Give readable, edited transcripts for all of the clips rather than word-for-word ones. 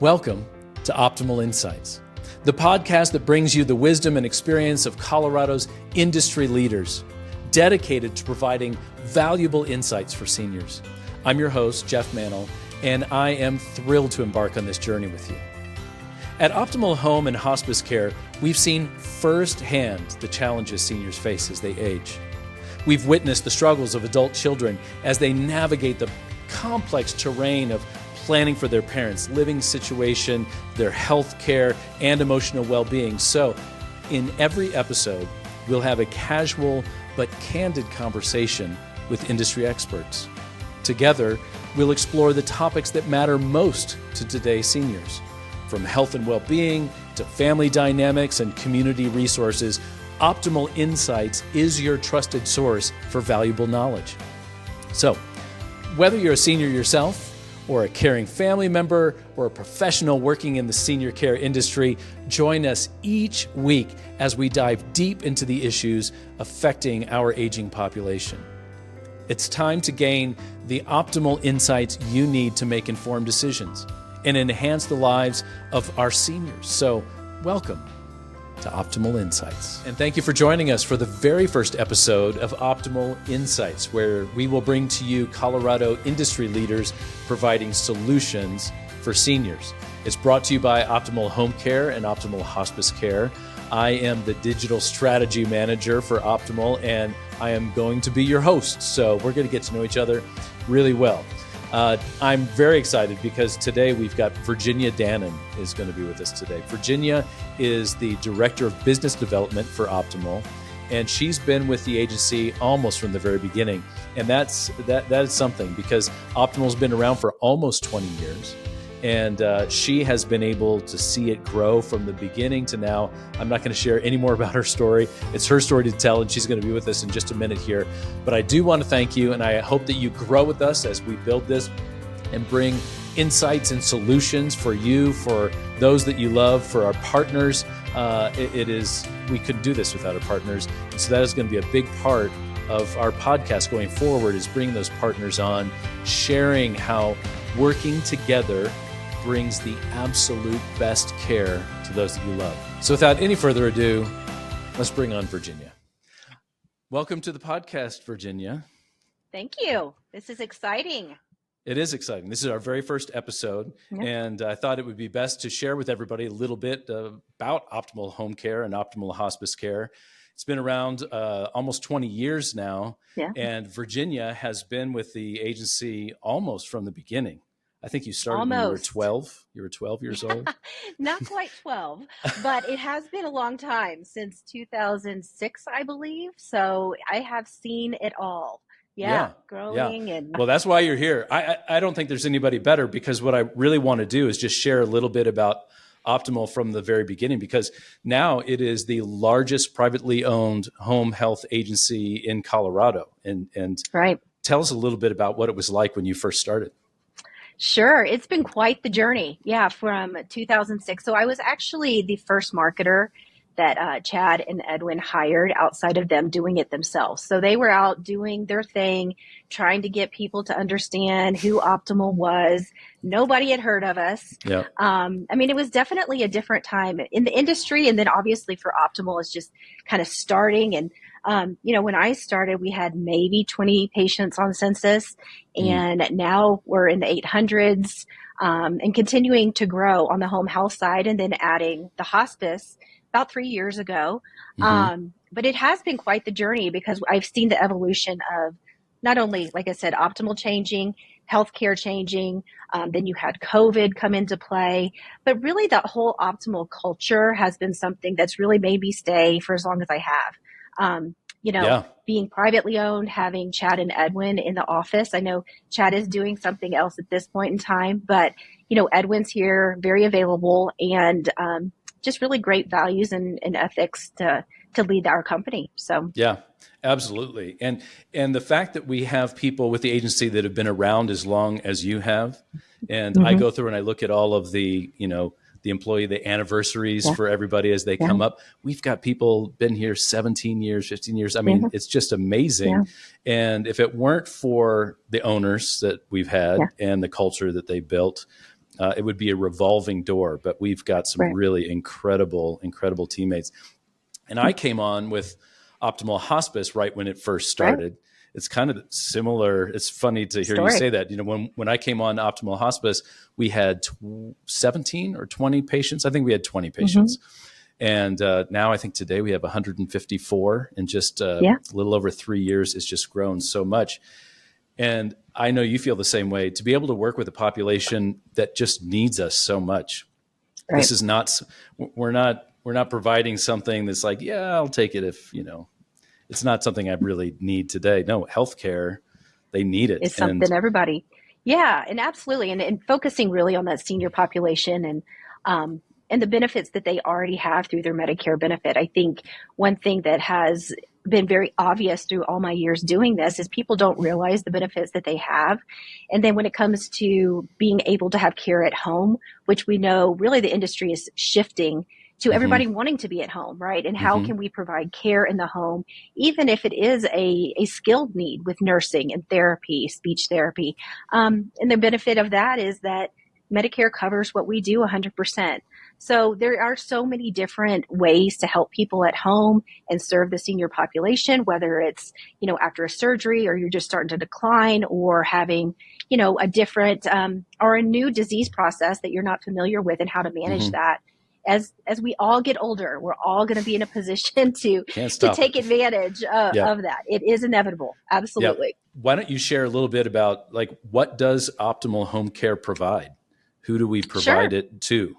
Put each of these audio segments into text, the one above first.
Welcome to Optimal Insights, the podcast that brings you the wisdom and experience of Colorado's industry leaders, dedicated to providing valuable insights for seniors. I'm your host, Jeff Mannell, and I am thrilled to embark on this journey with you. At Optimal Home and Hospice Care, we've seen firsthand the challenges seniors face as they age. We've witnessed the struggles of adult children as they navigate the complex terrain of planning for their parents' living situation, their health care, and emotional well-being. So, in every episode, we'll have a casual but candid conversation with industry experts. Together, we'll explore the topics that matter most to today's seniors. From health and well-being to family dynamics and community resources, Optimal Insights is your trusted source for valuable knowledge. So, whether you're a senior yourself, or a caring family member, or a professional working in the senior care industry, join us each week as we dive deep into the issues affecting our aging population. It's time to gain the optimal insights you need to make informed decisions and enhance the lives of our seniors. So, welcome to Optimal Insights. And thank you for joining us for the very first episode of Optimal Insights, where we will bring to you Colorado industry leaders providing solutions for seniors. It's brought to you by Optimal Home Care and Optimal Hospice Care. I am the digital strategy manager for Optimal, and I am going to be your host. So we're going to get to know each other really well. I'm very excited because today we've got Virginia Dannen is going to be with us today. Virginia is the Director of Business Development for Optimal, and she's been with the agency almost from the very beginning. And that is something, because Optimal's been around for almost 20 years, and she has been able to see it grow from the beginning to now. I'm not going to share any more about her story. It's her story to tell, and she's going to be with us in just a minute here. But I do want to thank you, and I hope that you grow with us as we build this and bring insights and solutions for you, for those that you love, for our partners. We couldn't do this without our partners. So that is going to be a big part of our podcast going forward, is bringing those partners on, sharing how working together brings the absolute best care to those that you love. So without any further ado, let's bring on Virginia. Welcome to the podcast, Virginia. Thank you. This is exciting. It is exciting. This is our very first episode, and I thought it would be best to share with everybody a little bit about Optimal Home Care and Optimal Hospice Care. It's been around almost 20 years now, and Virginia has been with the agency almost from the beginning. I think you started when you were 12. You were 12 years old. Not quite 12, but it has been a long time, since 2006, I believe. So I have seen it all. Growing. And well, that's why you're here. I don't think there's anybody better, because what I really want to do is just share a little bit about Optimal from the very beginning, because now it is the largest privately owned home health agency in Colorado. And right. Tell us a little bit about what it was like when you first started. Sure. It's been quite the journey. From 2006. So I was actually the first marketer that Chad and Edwin hired, outside of them doing it themselves. So they were out doing their thing, trying to get people to understand who Optimal was. Nobody had heard of us. Yeah. It was definitely a different time in the industry. And then obviously for Optimal, it's just kind of starting. And, when I started, we had maybe 20 patients on census, and now we're in the 800s, and continuing to grow on the home health side, and then adding the hospice about 3 years ago. But it has been quite the journey, because I've seen the evolution of not only, like I said, Optimal changing, healthcare changing, then you had COVID come into play, but really that whole Optimal culture has been something that's really made me stay for as long as I have. Being privately owned, having Chad and Edwin in the office. I know Chad is doing something else at this point in time, but, Edwin's here, very available, and just really great values and ethics to lead our company. So yeah, absolutely. And the fact that we have people with the agency that have been around as long as you have, and I go through and I look at all of the, the employee, the anniversaries for everybody as they come up. We've got people been here 17 years, 15 years. I mean, it's just amazing. And if it weren't for the owners that we've had and the culture that they built, it would be a revolving door, but we've got some Right. really incredible teammates. And I came on with Optimal Hospice right when it first Right. started. It's kind of similar. It's funny to hear you Story. say that. When I came on Optimal Hospice, we had 17 or 20 patients. I think we had 20 patients. And now I think today we have 154 in just a little over 3 years. It's just grown so much. And I know you feel the same way. To be able to work with a population that just needs us so much. Right. This is not, we're not providing something that's like, yeah, I'll take it if, it's not something I really need today. No, healthcare, they need it. It's something everybody. Yeah, and absolutely. And focusing really on that senior population and the benefits that they already have through their Medicare benefit. I think one thing that has been very obvious through all my years doing this is people don't realize the benefits that they have. And then when it comes to being able to have care at home, which we know really the industry is shifting to everybody wanting to be at home, right? And how can we provide care in the home, even if it is a skilled need with nursing and therapy, speech therapy. And the benefit of that is that Medicare covers what we do 100%. So there are so many different ways to help people at home and serve the senior population, whether it's, after a surgery or you're just starting to decline or having, a different or a new disease process that you're not familiar with and how to manage that. As we all get older, we're all going to be in a position to take advantage of that. It is inevitable. Absolutely. Yep. Why don't you share a little bit about what does Optimal Home Care provide? Who do we provide it to?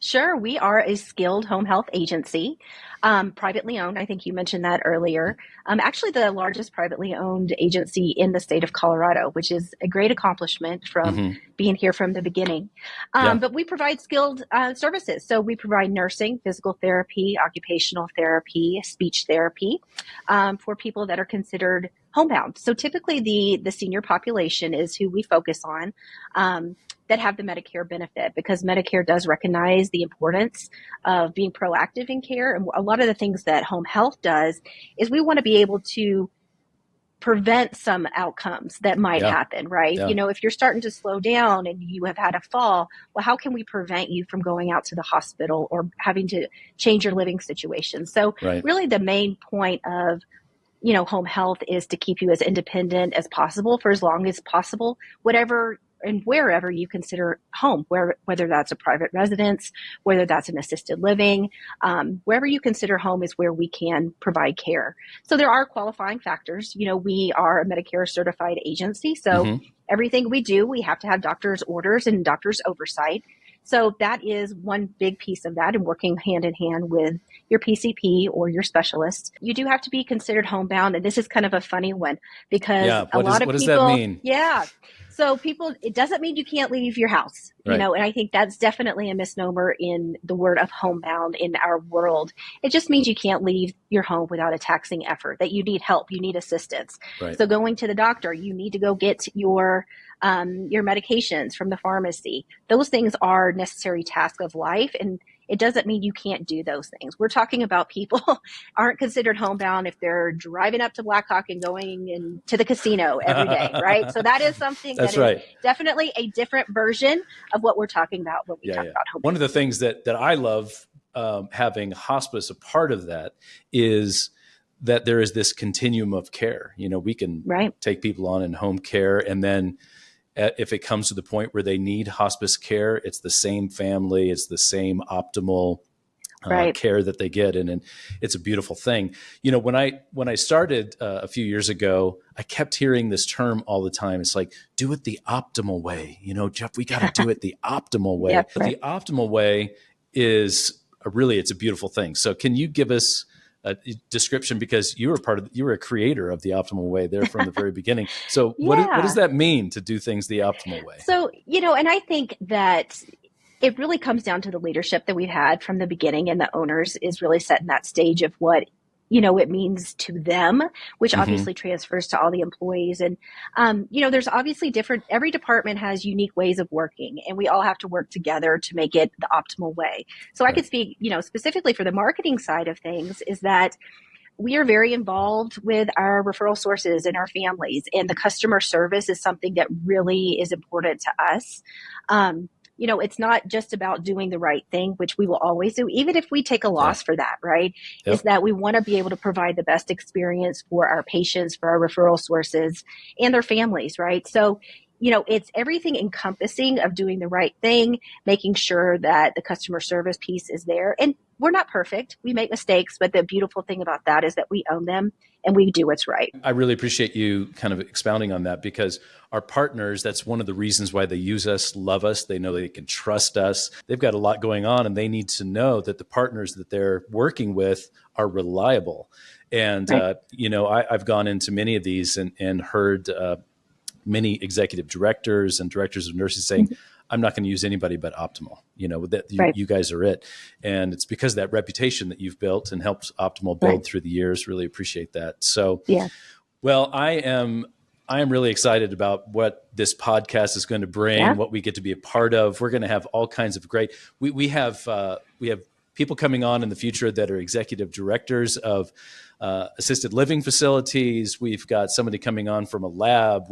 Sure. We are a skilled home health agency, privately owned. I think you mentioned that earlier. Actually, the largest privately owned agency in the state of Colorado, which is a great accomplishment from being here from the beginning. But we provide skilled services. So we provide nursing, physical therapy, occupational therapy, speech therapy for people that are considered homebound. So typically the senior population is who we focus on. That have the Medicare benefit, because Medicare does recognize the importance of being proactive in care. And a lot of the things that home health does is we want to be able to prevent some outcomes that might happen, right? Yeah. If you're starting to slow down and you have had a fall, well, how can we prevent you from going out to the hospital or having to change your living situation? So really the main point of home health is to keep you as independent as possible for as long as possible, whatever and wherever you consider home, whether that's a private residence, whether that's an assisted living, wherever you consider home is where we can provide care. So there are qualifying factors. We are a Medicare certified agency. So everything we do, we have to have doctor's orders and doctor's oversight. So that is one big piece of that, and working hand in hand with your PCP or your specialist. You do have to be considered homebound, and this is kind of a funny one because a lot of people. What does that mean? Yeah. So it doesn't mean you can't leave your house, and I think that's definitely a misnomer in the word of homebound in our world. It just means you can't leave your home without a taxing effort, that you need help, you need assistance. So going to the doctor, you need to go get your medications from the pharmacy. Those things are necessary tasks of life, and it doesn't mean you can't do those things. We're talking about people aren't considered homebound if they're driving up to Blackhawk and going to the casino every day, right? So that is something that is definitely a different version of what we're talking about when we talk about homebound. One of the things that I love having hospice a part of that is that there is this continuum of care. We can take people on in home care, and then if it comes to the point where they need hospice care, it's the same family, it's the same optimal care that they get, and it's a beautiful thing. When I started a few years ago, I kept hearing this term all the time. It's like, do it the optimal way. Jeff, we got to do it the optimal way. But the optimal way is it's a beautiful thing. So can you give us a description, because you were a creator of the optimal way there from the very beginning. So what does that mean to do things the optimal way? So, and I think that it really comes down to the leadership that we've had from the beginning, and the owners is really setting that stage of what it means to them, which obviously transfers to all the employees. And, there's obviously every department has unique ways of working, and we all have to work together to make it the optimal way. So I could speak, specifically for the marketing side of things, is that we are very involved with our referral sources and our families, and the customer service is something that really is important to us. it's not just about doing the right thing, which we will always do, even if we take a loss for that, right? Yep. Is that we want to be able to provide the best experience for our patients, for our referral sources, and their families, right? So, it's everything encompassing of doing the right thing, making sure that the customer service piece is there. And we're not perfect. We make mistakes, but the beautiful thing about that is that we own them and we do what's right. I really appreciate you kind of expounding on that, because our partners, that's one of the reasons why they use us, love us. They know they can trust us. They've got a lot going on, and they need to know that the partners that they're working with are reliable. And, right. I've gone into many of these and heard many executive directors and directors of nurses saying, I'm not going to use anybody but Optimal. You guys are it. And it's because of that reputation that you've built and helped Optimal build through the years. Really appreciate that. So, well, I am really excited about what this podcast is going to bring, what we get to be a part of. We're going to have all kinds of great, we have people coming on in the future that are executive directors of assisted living facilities. We've got somebody coming on from a lab.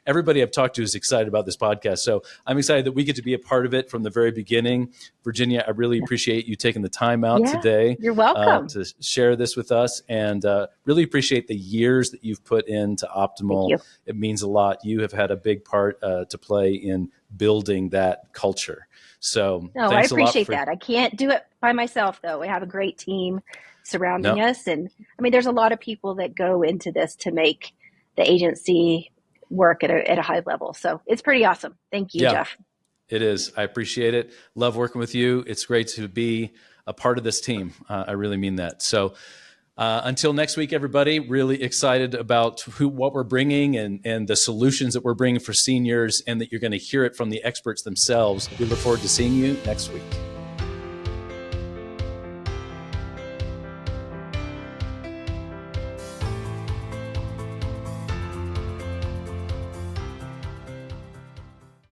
Everybody I've talked to is excited about this podcast. So I'm excited that we get to be a part of it from the very beginning. Virginia, I really appreciate you taking the time out today. You're welcome. To share this with us, and really appreciate the years that you've put into Optimal. It means a lot. You have had a big part to play in building that culture. So I appreciate that. I can't do it by myself, though. We have a great team surrounding us. And there's a lot of people that go into this to make the agency work at a high level. So it's pretty awesome. Thank you, Jeff. It is. I appreciate it. Love working with you. It's great to be a part of this team. I really mean that. So until next week, everybody, really excited about what we're bringing and the solutions that we're bringing for seniors, and that you're going to hear it from the experts themselves. We look forward to seeing you next week.